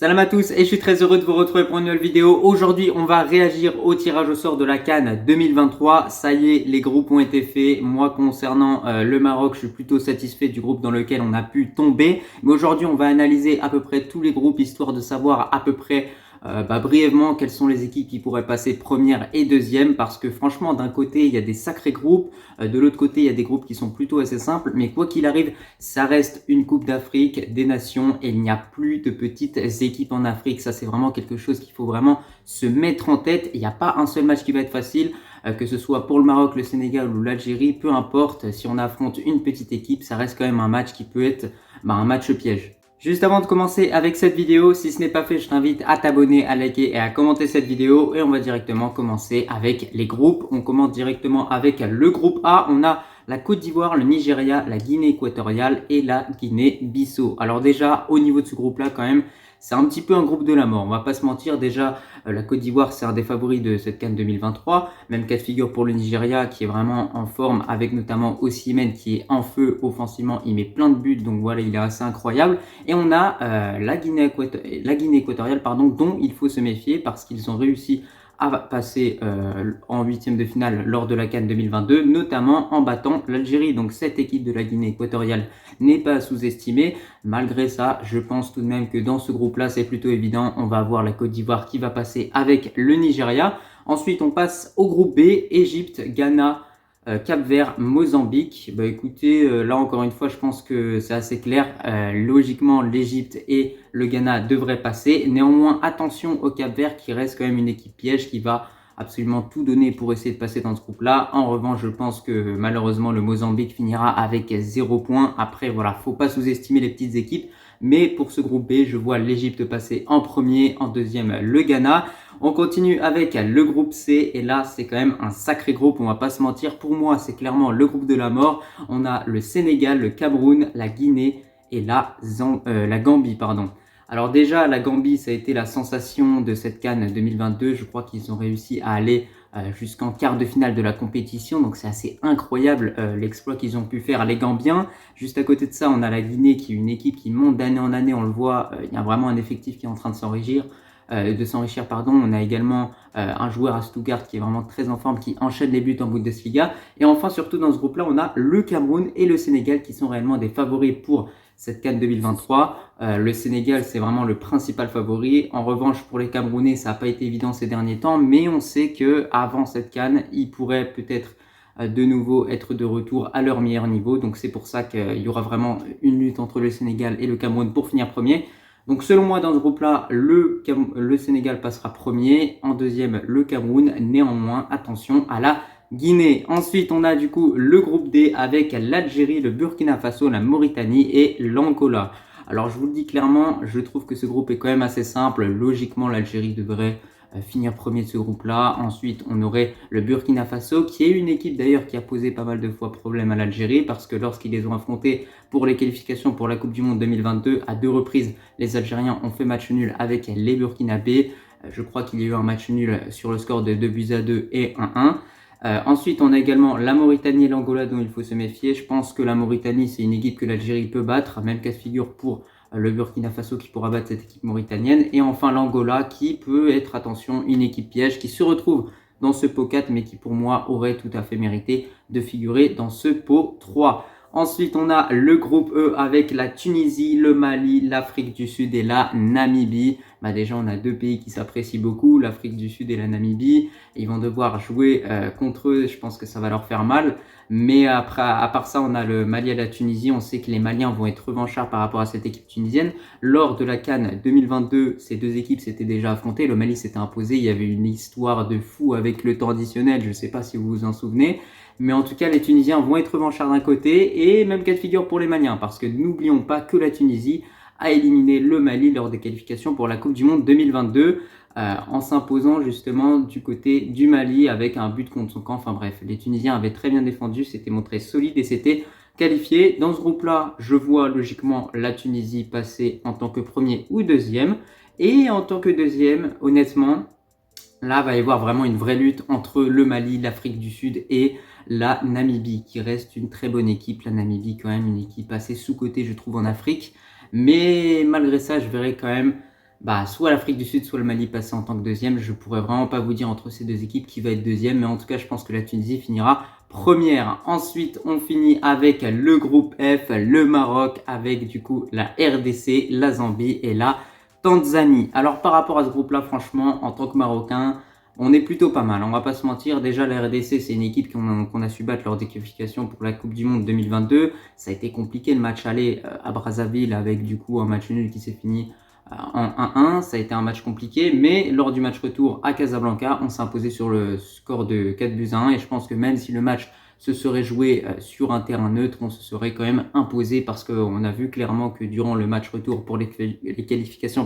Salam à tous et je suis très heureux de vous retrouver pour une nouvelle vidéo. Aujourd'hui, on va réagir au tirage au sort de la CAN 2023. Ça y est, les groupes ont été faits. Moi, concernant le Maroc, je suis plutôt satisfait du groupe dans lequel on a pu tomber. Mais aujourd'hui, on va analyser à peu près tous les groupes, histoire de savoir à peu près brièvement quelles sont les équipes qui pourraient passer première et deuxième. Parce que franchement, d'un côté, il y a des sacrés groupes. De l'autre côté, il y a des groupes qui sont plutôt assez simples. Mais quoi qu'il arrive, ça reste une Coupe d'Afrique des Nations et il n'y a plus de petites équipes en Afrique. Ça, c'est vraiment quelque chose qu'il faut vraiment se mettre en tête. Il n'y a pas un seul match qui va être facile, que ce soit pour le Maroc, le Sénégal ou l'Algérie, peu importe. Si on affronte une petite équipe, ça reste quand même un match qui peut être un match piège. Juste avant de commencer avec cette vidéo, si ce n'est pas fait, je t'invite à t'abonner, à liker et à commenter cette vidéo. Et on va directement commencer avec les groupes. On commence directement avec le groupe A. On a la Côte d'Ivoire, le Nigeria, la Guinée équatoriale et la Guinée-Bissau. Alors déjà, au niveau de ce groupe-là, quand même, c'est un petit peu un groupe de la mort. On va pas se mentir. Déjà, la Côte d'Ivoire, c'est un des favoris de cette CAN 2023. Même cas de figure pour le Nigeria, qui est vraiment en forme, avec notamment Osimhen, qui est en feu offensivement. Il met plein de buts, donc voilà, il est assez incroyable. Et on a la Guinée équatoriale, dont il faut se méfier parce qu'ils ont réussi à passer en huitième de finale lors de la CAN 2022, notamment en battant l'Algérie. Donc cette équipe de la Guinée équatoriale n'est pas sous-estimée. Malgré ça, je pense tout de même que dans ce groupe-là, c'est plutôt évident. On va avoir la Côte d'Ivoire qui va passer avec le Nigeria. Ensuite, on passe au groupe B, Égypte, Ghana, Cap-Vert, Mozambique. Bah écoutez, là encore une fois, je pense que c'est assez clair. Logiquement, l'Égypte et le Ghana devraient passer. Néanmoins, attention au Cap-Vert qui reste quand même une équipe piège qui va absolument tout donner pour essayer de passer dans ce groupe-là. En revanche, je pense que malheureusement, le Mozambique finira avec 0 points. Après, voilà, faut pas sous-estimer les petites équipes. Mais pour ce groupe B, je vois l'Égypte passer en premier, en deuxième, le Ghana. On continue avec le groupe C et là c'est quand même un sacré groupe, on va pas se mentir. Pour moi c'est clairement le groupe de la mort. On a le Sénégal, le Cameroun, la Guinée et la Gambie. Alors déjà la Gambie ça a été la sensation de cette CAN 2022. Je crois qu'ils ont réussi à aller jusqu'en quart de finale de la compétition. Donc c'est assez incroyable l'exploit qu'ils ont pu faire les Gambiens. Juste à côté de ça on a la Guinée qui est une équipe qui monte d'année en année. On le voit, il y a vraiment un effectif qui est en train de s'enrichir. On a également un joueur à Stuttgart qui est vraiment très en forme, qui enchaîne les buts en Bundesliga. Et enfin, surtout dans ce groupe-là, on a le Cameroun et le Sénégal qui sont réellement des favoris pour cette CAN 2023. Le Sénégal, c'est vraiment le principal favori. En revanche, pour les Camerounais, ça n'a pas été évident ces derniers temps, mais on sait qu'avant cette CAN, ils pourraient peut-être de nouveau être de retour à leur meilleur niveau. Donc c'est pour ça qu'il y aura vraiment une lutte entre le Sénégal et le Cameroun pour finir premier. Donc selon moi, dans ce groupe-là, le Sénégal passera premier. En deuxième, le Cameroun. Néanmoins, attention à la Guinée. Ensuite, on a du coup le groupe D avec l'Algérie, le Burkina Faso, la Mauritanie et l'Angola. Alors je vous le dis clairement, je trouve que ce groupe est quand même assez simple. Logiquement, l'Algérie devrait finir premier de ce groupe-là. Ensuite, on aurait le Burkina Faso, qui est une équipe d'ailleurs qui a posé pas mal de fois problème à l'Algérie, parce que lorsqu'ils les ont affrontés pour les qualifications pour la Coupe du Monde 2022, à 2 reprises, les Algériens ont fait match nul avec les Burkinabés. Je crois qu'il y a eu un match nul sur le score de 2-2 et 1-1. Ensuite, on a également la Mauritanie et l'Angola dont il faut se méfier. Je pense que la Mauritanie, c'est une équipe que l'Algérie peut battre. Même cas de figure pour le Burkina Faso qui pourra battre cette équipe mauritanienne. Et enfin, l'Angola qui peut être, attention, une équipe piège qui se retrouve dans ce pot 4, mais qui pour moi aurait tout à fait mérité de figurer dans ce pot 3. Ensuite, on a le groupe E avec la Tunisie, le Mali, l'Afrique du Sud et la Namibie. Déjà, on a deux pays qui s'apprécient beaucoup, l'Afrique du Sud et la Namibie. Ils vont devoir jouer contre eux, je pense que ça va leur faire mal. Mais après, à part ça, on a le Mali et la Tunisie. On sait que les Maliens vont être revanchards par rapport à cette équipe tunisienne. Lors de la CAN 2022, ces deux équipes s'étaient déjà affrontées. Le Mali s'était imposé. Il y avait une histoire de fou avec le temps additionnel. Je ne sais pas si vous vous en souvenez. Mais en tout cas, les Tunisiens vont être revanchards d'un côté. Et même cas de figure pour les Maliens. Parce que n'oublions pas que la Tunisie a éliminé le Mali lors des qualifications pour la Coupe du Monde 2022. En s'imposant justement du côté du Mali avec un but contre son camp. Enfin bref, les Tunisiens avaient très bien défendu, c'était montré solide et c'était qualifié. Dans ce groupe-là, je vois logiquement la Tunisie passer en tant que premier ou deuxième. Et en tant que deuxième, honnêtement, là va y avoir vraiment une vraie lutte entre le Mali, l'Afrique du Sud et la Namibie, qui reste une très bonne équipe. La Namibie, quand même, une équipe assez sous-cotée, je trouve, en Afrique. Mais malgré ça, je verrai quand même bah, soit l'Afrique du Sud, soit le Mali passer en tant que deuxième. Je pourrais vraiment pas vous dire entre ces deux équipes qui va être deuxième, mais en tout cas, je pense que la Tunisie finira première. Ensuite, on finit avec le groupe F, le Maroc, avec du coup la RDC, la Zambie et la Tanzanie. Alors, par rapport à ce groupe-là, franchement, en tant que Marocain, on est plutôt pas mal, on va pas se mentir. Déjà, la RDC, c'est une équipe qu'on a su battre lors des qualifications pour la Coupe du Monde 2022. Ça a été compliqué le match aller à Brazzaville avec du coup un match nul qui s'est fini en 1-1. Ça a été un match compliqué, mais lors du match retour à Casablanca, on s'est imposé sur le score de 4-1. Et je pense que même si le match se serait joué sur un terrain neutre, on se serait quand même imposé parce qu'on a vu clairement que durant le match retour pour les qualifications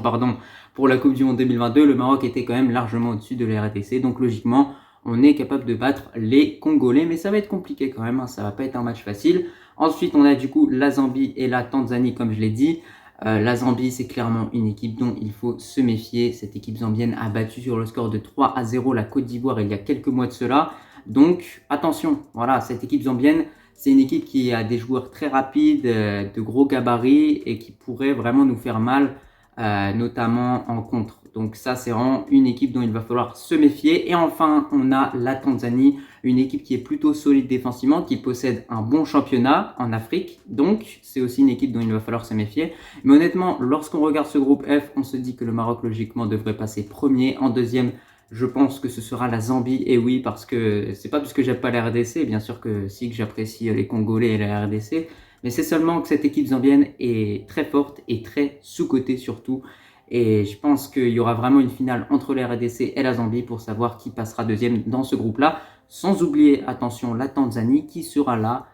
pour la Coupe du Monde 2022, le Maroc était quand même largement au-dessus de la RDC. Donc logiquement, on est capable de battre les Congolais, mais ça va être compliqué quand même, hein, ça va pas être un match facile. Ensuite, on a du coup la Zambie et la Tanzanie, comme je l'ai dit. La Zambie, c'est clairement une équipe dont il faut se méfier. Cette équipe zambienne a battu sur le score de 3-0 la Côte d'Ivoire il y a quelques mois de cela. Donc attention, voilà, cette équipe zambienne, c'est une équipe qui a des joueurs très rapides, de gros gabarits et qui pourrait vraiment nous faire mal, notamment en contre. Donc ça, c'est vraiment une équipe dont il va falloir se méfier. Et enfin, on a la Tanzanie, une équipe qui est plutôt solide défensivement, qui possède un bon championnat en Afrique. Donc c'est aussi une équipe dont il va falloir se méfier. Mais honnêtement, lorsqu'on regarde ce groupe F, on se dit que le Maroc, logiquement, devrait passer premier. En deuxième, je pense que ce sera la Zambie. Et oui, parce que c'est pas parce que j'aime pas la RDC, bien sûr que si, que j'apprécie les Congolais et la RDC, mais c'est seulement que cette équipe zambienne est très forte et très sous-cotée surtout. Et je pense qu'il y aura vraiment une finale entre la RDC et la Zambie pour savoir qui passera deuxième dans ce groupe-là. Sans oublier, attention, la Tanzanie qui sera là,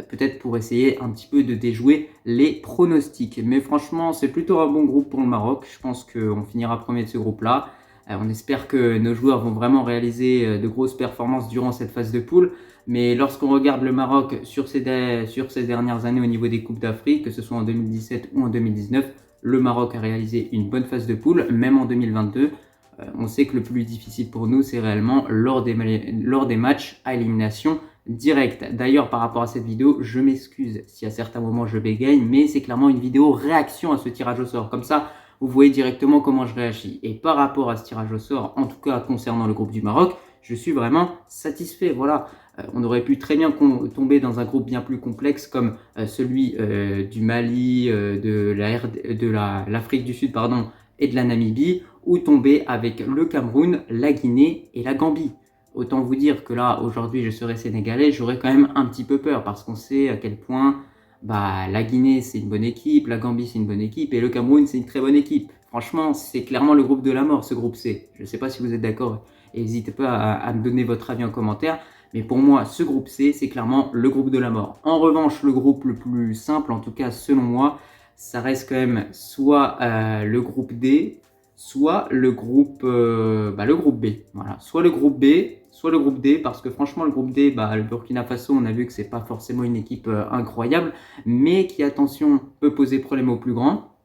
peut-être pour essayer un petit peu de déjouer les pronostics. Mais franchement, c'est plutôt un bon groupe pour le Maroc. Je pense qu'on finira premier de ce groupe-là. On espère que nos joueurs vont vraiment réaliser de grosses performances durant cette phase de poule. Mais lorsqu'on regarde le Maroc sur ces dernières années au niveau des Coupes d'Afrique, que ce soit en 2017 ou en 2019, le Maroc a réalisé une bonne phase de poule, même en 2022. On sait que le plus difficile pour nous, c'est réellement lors des matchs à élimination directe. D'ailleurs, par rapport à cette vidéo, je m'excuse si à certains moments je bégaye, mais c'est clairement une vidéo réaction à ce tirage au sort. Comme ça, vous voyez directement comment je réagis. Et par rapport à ce tirage au sort, en tout cas concernant le groupe du Maroc, je suis vraiment satisfait. Voilà, on aurait pu très bien tomber dans un groupe bien plus complexe comme celui du Mali, de l'Afrique du Sud, pardon, et de la Namibie, ou tomber avec le Cameroun, la Guinée et la Gambie. Autant vous dire que là, aujourd'hui, je serais sénégalais, j'aurais quand même un petit peu peur parce qu'on sait à quel point la Guinée, c'est une bonne équipe, la Gambie, c'est une bonne équipe et le Cameroun, c'est une très bonne équipe. Franchement, c'est clairement le groupe de la mort, ce groupe C. Je ne sais pas si vous êtes d'accord, n'hésitez pas à me donner votre avis en commentaire. Mais pour moi, ce groupe C, c'est clairement le groupe de la mort. En revanche, le groupe le plus simple, en tout cas selon moi, ça reste quand même soit le groupe D, soit le groupe B. Voilà, soit le groupe B, soit le groupe D, parce que franchement, le groupe D, le Burkina Faso, on a vu que c'est pas forcément une équipe incroyable, mais qui, attention, peut poser problème aux plus grands.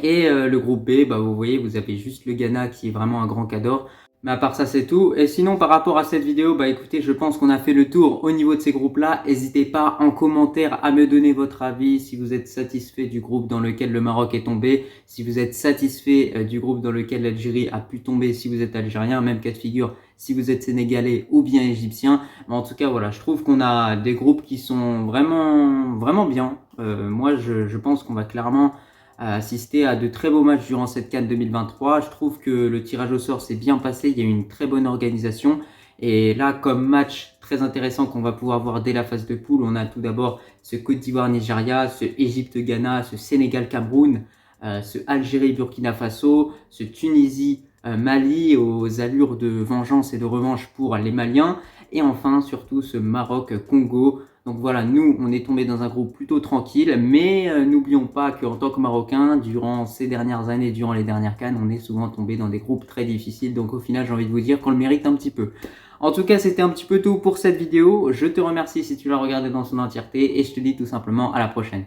Et le groupe B, vous voyez, vous avez juste le Ghana qui est vraiment un grand cador. Mais à part ça, c'est tout. Et sinon, par rapport à cette vidéo, écoutez, je pense qu'on a fait le tour au niveau de ces groupes-là. N'hésitez pas en commentaire à me donner votre avis, si vous êtes satisfait du groupe dans lequel le Maroc est tombé, si vous êtes satisfait du groupe dans lequel l'Algérie a pu tomber, si vous êtes algérien, même cas de figure, si vous êtes sénégalais ou bien égyptien. Mais en tout cas, voilà, je trouve qu'on a des groupes qui sont vraiment, vraiment bien. Moi, je pense qu'on va clairement assister à de très beaux matchs durant cette CAN 2023. Je trouve que le tirage au sort s'est bien passé, il y a eu une très bonne organisation. Et là, comme match très intéressant qu'on va pouvoir voir dès la phase de poule, on a tout d'abord ce Côte d'Ivoire-Nigeria, ce Égypte-Ghana, ce Sénégal-Cameroun, ce Algérie-Burkina Faso, ce Tunisie-Mali aux allures de vengeance et de revanche pour les Maliens. Et enfin, surtout, ce Maroc-Congo. Donc voilà, nous, on est tombé dans un groupe plutôt tranquille, mais n'oublions pas qu'en tant que Marocains, durant ces dernières années, durant les dernières CAN, on est souvent tombé dans des groupes très difficiles. Donc au final, j'ai envie de vous dire qu'on le mérite un petit peu. En tout cas, c'était un petit peu tout pour cette vidéo. Je te remercie si tu l'as regardée dans son entièreté et je te dis tout simplement à la prochaine.